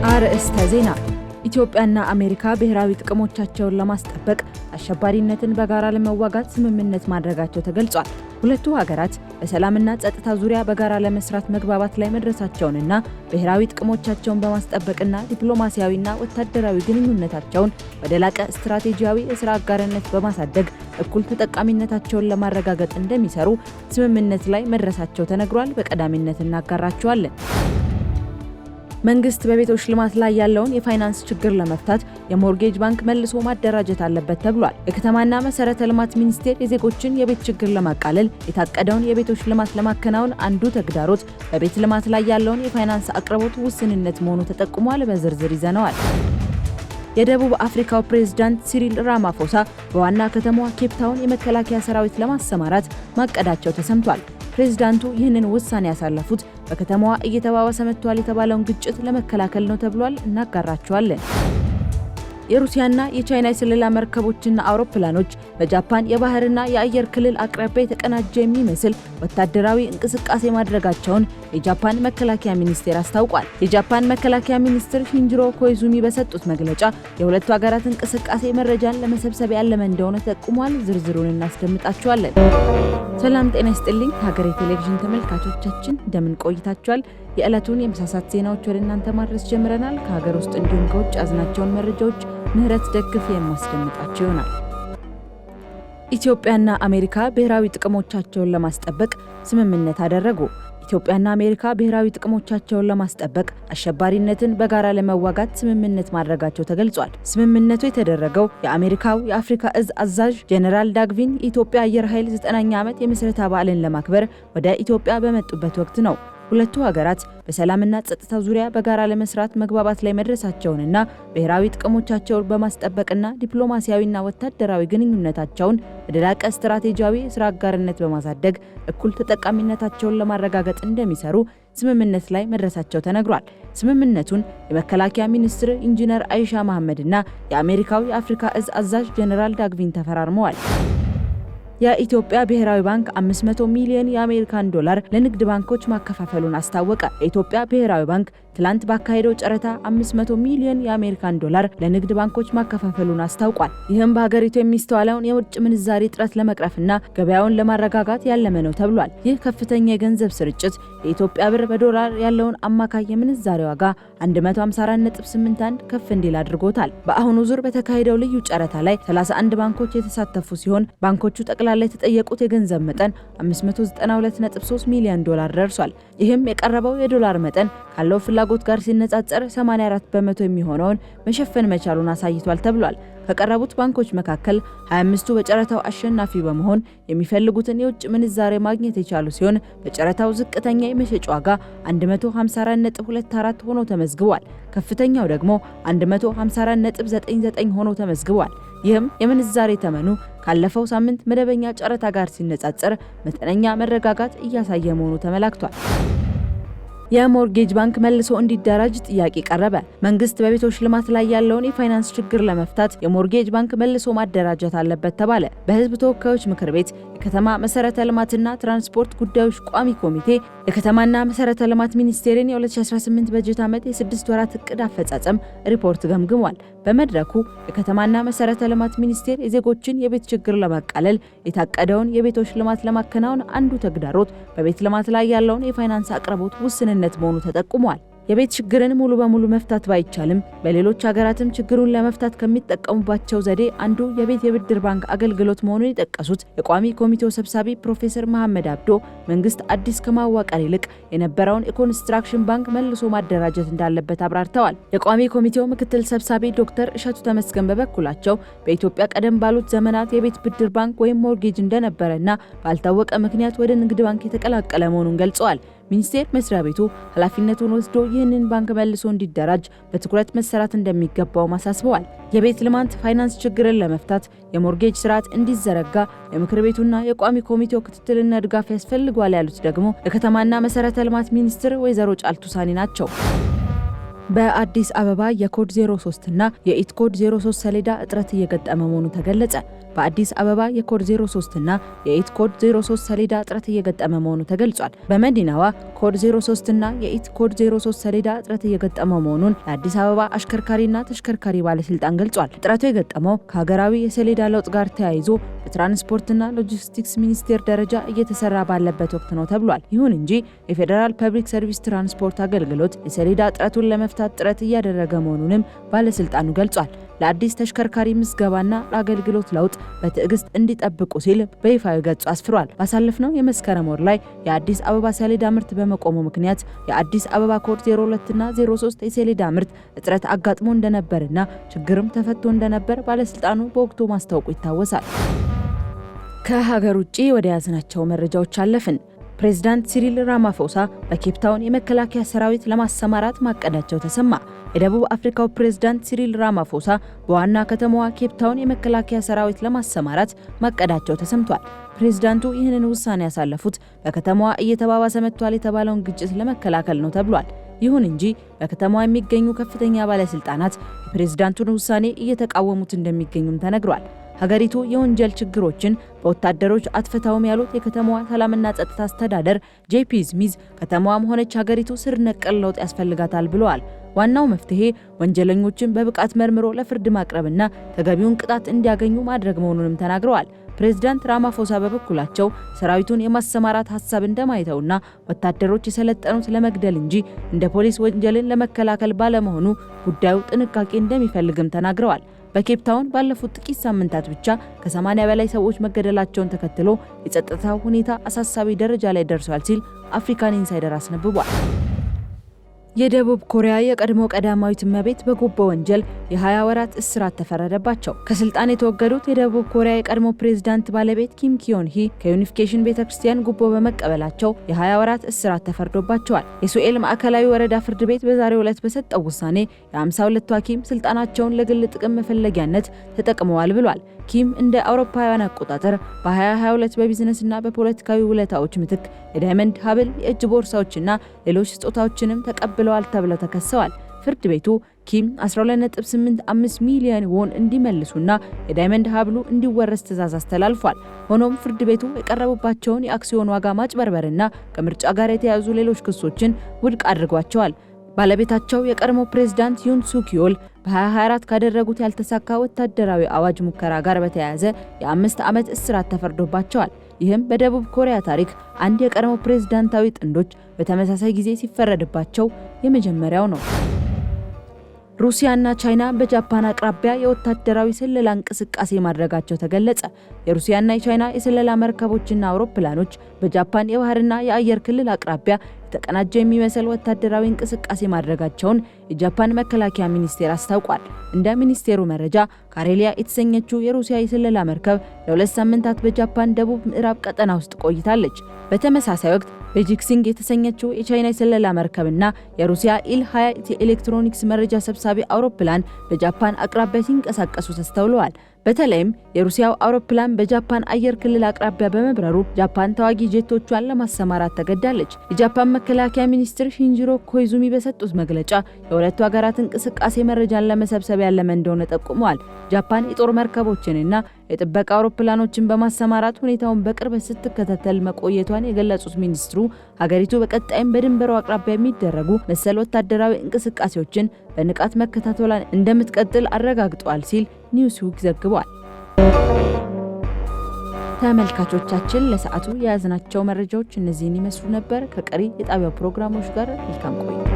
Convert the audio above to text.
አርእስተ ዜና ኢትዮጵያና አሜሪካ ብሔራዊ ጥቅሞቻቸውን ለማስጠበቅ አሸባሪነትን በጋራ ለመዋጋት ስምምነት ማድረጋቸው ተገልጿል። ሁለቱ ሀገራት በሰላምና ጸጥታ ዙሪያ በጋራ ለመስራት መግባባት ላይ መድረሳቸውንና ብሔራዊ ጥቅሞቻቸውን በማስጠበቅና ዲፕሎማሲያዊና ወታደራዊ ግንኙነታቸውን ወደ ላቀ ስትራቴጂያዊ የሥራ አጋርነት በማሳደግ እኩል ተጠቃሚነታቸውን ለማረጋገጥ እንደሚሰሩ ስምምነት ላይ መድረሳቸው ተነግሯል። በቀዳሚነት እናጋራቸዋለን። መንግስት በቤቶች ልማት ላይ ያለውን የፋይናንስ ችግር ለመፍታት የሞርጌጅ ባንክ መልሶ ማደራጀት አለበት ተብሏል። የከተማና መሰረተ ልማት ሚኒስቴር የዜጎችን የቤት ችግር ለማቃለል የታቀደውን የቤቶች ልማት ለማከናወን አንዱ ተግዳሮት በቤት ልማት ላይ ያለውን የፋይናንስ አቅርቦት ውስንነት መሆኑ ተጠቁሟል። በዝርዝር ይዘነዋል። የደቡብ አፍሪካው ፕሬዝዳንት ሲሪል ራማፎሳ በዋና ከተማዋ ኬፕታውን የመከላከያ ሰራዊት ለማሰማራት ማቀዳቸው ተሰምቷል። ፕሬዝዳንቱ ይህንን ውሳኔ ያሳለፉት በከተማዋ እየተባባሰ መጥቷል የተባለውን ግጭት ለመከላከል ነው ተብሏል። እናጋራቸዋለን። የሩሲያና የቻይና የስለላ መርከቦችና አውሮፕላኖች በጃፓን የባህርና የአየር ክልል አቅራቢያ የተቀናጀ የሚመስል ወታደራዊ እንቅስቃሴ ማድረጋቸውን የጃፓን መከላከያ ሚኒስቴር አስታውቋል። የጃፓን መከላከያ ሚኒስትር ሺንጂሮ ኮይዙሚ በሰጡት መግለጫ የሁለቱ ሀገራት እንቅስቃሴ መረጃን ለመሰብሰብ ያለመ እንደሆነ ተጠቁሟል። ዝርዝሩን እናስደምጣችኋለን። ሰላም ጤና ይስጥልኝ ሀገሬ ቴሌቪዥን ተመልካቾቻችን እንደምን ቆይታችኋል? የዕለቱን የምሳሳት ዜናዎች ወደ እናንተ ማድረስ ጀምረናል። ከሀገር ውስጥ እንዲሁም ከውጭ ያዝናቸውን መረጃዎች ምህረት ደግፍ የማስደምጣቸው ይሆናል። ኢትዮጵያና አሜሪካ ብሔራዊ ጥቅሞቻቸውን ለማስጠበቅ ስምምነት አደረጉ። ኢትዮጵያና አሜሪካ ብሔራዊ ጥቅሞቻቸውን ለማስጠበቅ አሸባሪነትን በጋራ ለመዋጋት ስምምነት ማድረጋቸው ተገልጿል። ስምምነቱ የተደረገው የአሜሪካው የአፍሪካ እዝ አዛዥ ጄኔራል ዳግቪን የኢትዮጵያ አየር ኃይል 9ኛ ዓመት የምስረታ በዓልን ለማክበር ወደ ኢትዮጵያ በመጡበት ወቅት ነው። ሁለቱ ሀገራት በሰላምና ጸጥታ ዙሪያ በጋራ ለመስራት መግባባት ላይ መድረሳቸውንና ብሔራዊ ጥቅሞቻቸውን በማስጠበቅና ዲፕሎማሲያዊና ወታደራዊ ግንኙነታቸውን ወደ ላቀ ስትራቴጂያዊ የሥራ አጋርነት በማሳደግ እኩል ተጠቃሚነታቸውን ለማረጋገጥ እንደሚሰሩ ስምምነት ላይ መድረሳቸው ተነግሯል። ስምምነቱን የመከላከያ ሚኒስትር ኢንጂነር አይሻ መሐመድና የአሜሪካው የአፍሪካ እዝ አዛዥ ጄኔራል ዳግቪን ተፈራርመዋል። የኢትዮጵያ ብሔራዊ ባንክ 500 ሚሊዮን የአሜሪካን ዶላር ለንግድ ባንኮች ማከፋፈሉን አስታወቀ። የኢትዮጵያ ብሔራዊ ባንክ ትላንት ባካሄደው ጨረታ 500 ሚሊዮን የአሜሪካን ዶላር ለንግድ ባንኮች ማከፋፈሉን አስታውቋል። ይህም በሀገሪቱ የሚስተዋለውን የውጭ ምንዛሪ እጥረት ለመቅረፍና ገበያውን ለማረጋጋት ያለመ ነው ተብሏል። ይህ ከፍተኛ የገንዘብ ስርጭት የኢትዮጵያ ብር በዶላር ያለውን አማካይ የምንዛሬ ዋጋ 154.81 ከፍ እንዲል አድርጎታል። በአሁኑ ዙር በተካሄደው ልዩ ጨረታ ላይ 31 ባንኮች የተሳተፉ ሲሆን ባንኮቹ ጠቅላላ የተጠየቁት የገንዘብ መጠን 592.3 ሚሊዮን ዶላር ደርሷል። ይህም የቀረበው የዶላር መጠን ካለው ፍላጎት ጋር ሲነጻጸር 84 በመቶ የሚሆነውን መሸፈን መቻሉን አሳይቷል ተብሏል። ከቀረቡት ባንኮች መካከል 25ቱ በጨረታው አሸናፊ በመሆን የሚፈልጉትን የውጭ ምንዛሬ ማግኘት የቻሉ ሲሆን በጨረታው ዝቅተኛ የመሸጫ ዋጋ 154.24 ሆኖ ተመዝግቧል። ከፍተኛው ደግሞ 154.99 ሆኖ ተመዝግቧል። ይህም የምንዛሬ ተመኑ ካለፈው ሳምንት መደበኛ ጨረታ ጋር ሲነጻጸር መጠነኛ መረጋጋት እያሳየ መሆኑ ተመላክቷል። የሞርጌጅ ባንክ መልሶ እንዲደራጅ ጥያቄ ቀረበ። መንግስት በቤቶች ልማት ላይ ያለውን የፋይናንስ ችግር ለመፍታት የሞርጌጅ ባንክ መልሶ ማደራጀት አለበት ተባለ። በህዝብ ተወካዮች ምክር ቤት የከተማ መሰረተ ልማትና ትራንስፖርት ጉዳዮች ቋሚ ኮሚቴ የከተማና መሰረተ ልማት ሚኒስቴርን የ2018 በጀት ዓመት የ6 ወራት እቅድ አፈጻጸም ሪፖርት ገምግሟል። በመድረኩ የከተማና መሰረተ ልማት ሚኒስቴር የዜጎችን የቤት ችግር ለማቃለል የታቀደውን የቤቶች ልማት ለማከናወን አንዱ ተግዳሮት በቤት ልማት ላይ ያለውን የፋይናንስ አቅርቦት ውስንነት መሆኑ ተጠቁሟል። የቤት ችግርን ሙሉ በሙሉ መፍታት ባይቻልም በሌሎች ሀገራትም ችግሩን ለመፍታት ከሚጠቀሙባቸው ዘዴ አንዱ የቤት የብድር ባንክ አገልግሎት መሆኑን የጠቀሱት የቋሚ ኮሚቴው ሰብሳቢ ፕሮፌሰር መሐመድ አብዶ መንግስት አዲስ ከማዋቀር ይልቅ የነበረውን የኮንስትራክሽን ባንክ መልሶ ማደራጀት እንዳለበት አብራርተዋል። የቋሚ ኮሚቴው ምክትል ሰብሳቢ ዶክተር እሸቱ ተመስገን በበኩላቸው በኢትዮጵያ ቀደም ባሉት ዘመናት የቤት ብድር ባንክ ወይም ሞርጌጅ እንደነበረና ባልታወቀ ምክንያት ወደ ንግድ ባንክ የተቀላቀለ መሆኑን ገልጸዋል። ሚኒስቴር መስሪያ ቤቱ ኃላፊነቱን ወስዶ ይህንን ባንክ መልሶ እንዲደራጅ በትኩረት መሰራት እንደሚገባው አሳስበዋል። የቤት ልማት ፋይናንስ ችግርን ለመፍታት የሞርጌጅ ስርዓት እንዲዘረጋ የምክር ቤቱና የቋሚ ኮሚቴው ክትትልና ድጋፍ ያስፈልጋል ያሉት ደግሞ የከተማና መሰረተ ልማት ሚኒስትር ወይዘሮ ጫልቱ ሳኒ ናቸው። በአዲስ አበባ የኮድ 03 እና የኢት ኮድ 03 ሰሌዳ እጥረት እየገጠመ መሆኑ ተገለጸ። በአዲስ አበባ የኮድ 03 እና የኢት ኮድ 03 ሰሌዳ እጥረት እየገጠመ መሆኑ ተገልጿል። በመዲናዋ ኮድ 03 እና የኢት ኮድ 03 ሰሌዳ እጥረት እየገጠመው መሆኑን የአዲስ አበባ አሽከርካሪና ተሽከርካሪ ባለስልጣን ገልጿል። እጥረቱ የገጠመው ከሀገራዊ የሰሌዳ ለውጥ ጋር ተያይዞ በትራንስፖርትና ሎጂስቲክስ ሚኒስቴር ደረጃ እየተሰራ ባለበት ወቅት ነው ተብሏል። ይሁን እንጂ የፌዴራል ፐብሊክ ሰርቪስ ትራንስፖርት አገልግሎት የሰሌዳ እጥረቱን ለመፍታት ጥረት እያደረገ መሆኑንም ባለስልጣኑ ገልጿል። ለአዲስ ተሽከርካሪ ምዝገባና ለአገልግሎት ለውጥ በትዕግስት እንዲጠብቁ ሲል በይፋዊ ገጹ አስፍሯል። ባሳለፍነው የመስከረም ወር ላይ የአዲስ አበባ ሰሌዳ ምርት በመቆሙ ምክንያት የአዲስ አበባ ኮድ 02 እና 03 የሰሌዳ ምርት እጥረት አጋጥሞ እንደነበርና ችግርም ተፈቶ እንደነበር ባለስልጣኑ በወቅቱ ማስታወቁ ይታወሳል። ከሀገር ውጪ ወደ ያዝናቸው መረጃዎች አለፍን። ፕሬዝዳንት ሲሪል ራማፎሳ በኬፕታውን የመከላከያ ሰራዊት ለማሰማራት ማቀዳቸው ተሰማ። የደቡብ አፍሪካው ፕሬዝዳንት ሲሪል ራማፎሳ በዋና ከተማዋ ኬፕታውን የመከላከያ ሰራዊት ለማሰማራት ማቀዳቸው ተሰምቷል። ፕሬዝዳንቱ ይህንን ውሳኔ ያሳለፉት በከተማዋ እየተባባሰ መጥቷል የተባለውን ግጭት ለመከላከል ነው ተብሏል። ይሁን እንጂ በከተማዋ የሚገኙ ከፍተኛ ባለስልጣናት የፕሬዝዳንቱን ውሳኔ እየተቃወሙት እንደሚገኙም ተነግሯል። ሀገሪቱ የወንጀል ችግሮችን በወታደሮች አትፈታውም ያሉት የከተማዋ ሰላምና ጸጥታ አስተዳደር ጄፒ ስሚዝ ከተማዋም ሆነች ሀገሪቱ ስር ነቀል ለውጥ ያስፈልጋታል ብለዋል። ዋናው መፍትሄ ወንጀለኞችን በብቃት መርምሮ ለፍርድ ማቅረብና ተገቢውን ቅጣት እንዲያገኙ ማድረግ መሆኑንም ተናግረዋል። ፕሬዝዳንት ራማፎሳ በበኩላቸው ሰራዊቱን የማሰማራት ሐሳብ እንደማይተውና ወታደሮች የሰለጠኑት ለመግደል እንጂ እንደ ፖሊስ ወንጀልን ለመከላከል ባለመሆኑ ጉዳዩ ጥንቃቄ እንደሚፈልግም ተናግረዋል። በኬፕታውን ባለፉት ጥቂት ሳምንታት ብቻ ከ80 በላይ ሰዎች መገደላቸውን ተከትሎ የጸጥታው ሁኔታ አሳሳቢ ደረጃ ላይ ደርሷል ሲል አፍሪካን ኢንሳይደር አስነብቧል። የደቡብ ኮሪያ የቀድሞ ቀዳማዊት እመቤት በጉቦ ወንጀል የ20 ወራት እስራት ተፈረደባቸው። ከስልጣን የተወገዱት የደቡብ ኮሪያ የቀድሞ ፕሬዝዳንት ባለቤት ኪም ኪዮን ሂ ከዩኒፊኬሽን ቤተክርስቲያን ጉቦ በመቀበላቸው የ20 ወራት እስራት ተፈርዶባቸዋል። የሱኤል ማዕከላዊ ወረዳ ፍርድ ቤት በዛሬው ዕለት በሰጠው ውሳኔ የ52ቱ ሐኪም ስልጣናቸውን ለግል ጥቅም መፈለጊያነት ተጠቅመዋል ብሏል። ኪም እንደ አውሮፓውያን አቆጣጠር በ2022 በቢዝነስና በፖለቲካዊ ውለታዎች ምትክ የዳይመንድ ሀብል፣ የእጅ ቦርሳዎችና ሌሎች ስጦታዎችንም ተቀብለዋል ተብለው ተከሰዋል። ፍርድ ቤቱ ኪም 12.85 ሚሊዮን ዎን እንዲመልሱና የዳይመንድ ሀብሉ እንዲወረስ ትዕዛዝ አስተላልፏል። ሆኖም ፍርድ ቤቱ የቀረቡባቸውን የአክሲዮን ዋጋ ማጭበርበርና ከምርጫ ጋር የተያያዙ ሌሎች ክሶችን ውድቅ አድርጓቸዋል። ባለቤታቸው የቀድሞ ፕሬዝዳንት ዩን ሱኪዮል በ2024 ካደረጉት ያልተሳካ ወታደራዊ አዋጅ ሙከራ ጋር በተያያዘ የ5 ዓመት እስራት ተፈርዶባቸዋል። ይህም በደቡብ ኮሪያ ታሪክ አንድ የቀድሞ ፕሬዝዳንታዊ ጥንዶች በተመሳሳይ ጊዜ ሲፈረድባቸው የመጀመሪያው ነው። ሩሲያና ቻይና በጃፓን አቅራቢያ የወታደራዊ ስለላ እንቅስቃሴ ማድረጋቸው ተገለጸ። የሩሲያና የቻይና የስለላ መርከቦችና አውሮፕላኖች በጃፓን የባህርና የአየር ክልል አቅራቢያ የተቀናጀ የሚመስል ወታደራዊ እንቅስቃሴ ማድረጋቸውን የጃፓን መከላከያ ሚኒስቴር አስታውቋል። እንደ ሚኒስቴሩ መረጃ ካሬሊያ የተሰኘችው የሩሲያ የስለላ መርከብ ለ2 ሳምንታት በጃፓን ደቡብ ምዕራብ ቀጠና ውስጥ ቆይታለች። በተመሳሳይ ወቅት ቤጂክሲንግ የተሰኘችው የቻይና የስለላ መርከብና የሩሲያ ኢል-20 የኤሌክትሮኒክስ መረጃ ሰብሳቢ አውሮፕላን በጃፓን አቅራቢያ ሲንቀሳቀሱ ተስተውለዋል። በተለይም የሩሲያው አውሮፕላን በጃፓን አየር ክልል አቅራቢያ በመብረሩ ጃፓን ተዋጊ ጄቶቿን ለማሰማራት ተገዳለች። የጃፓን መከላከያ ሚኒስትር ሺንጂሮ ኮይዙሚ በሰጡት መግለጫ የሁለቱ ሀገራት እንቅስቃሴ መረጃን ለመሰብሰብ ያለመ እንደሆነ ጠቁመዋል። ጃፓን የጦር መርከቦችንና የጥበቃ አውሮፕላኖችን በማሰማራት ሁኔታውን በቅርበት ስትከታተል መቆየቷን የገለጹት ሚኒስትሩ ሀገሪቱ በቀጣይም በድንበሩ አቅራቢያ የሚደረጉ መሰል ወታደራዊ እንቅስቃሴዎችን በንቃት መከታተሏን እንደምትቀጥል አረጋግጠዋል ሲል ኒውስዊክ ዘግቧል። ተመልካቾቻችን ለሰዓቱ የያዝናቸው መረጃዎች እነዚህን ይመስሉ ነበር። ከቀሪ የጣቢያው ፕሮግራሞች ጋር መልካም ቆይታ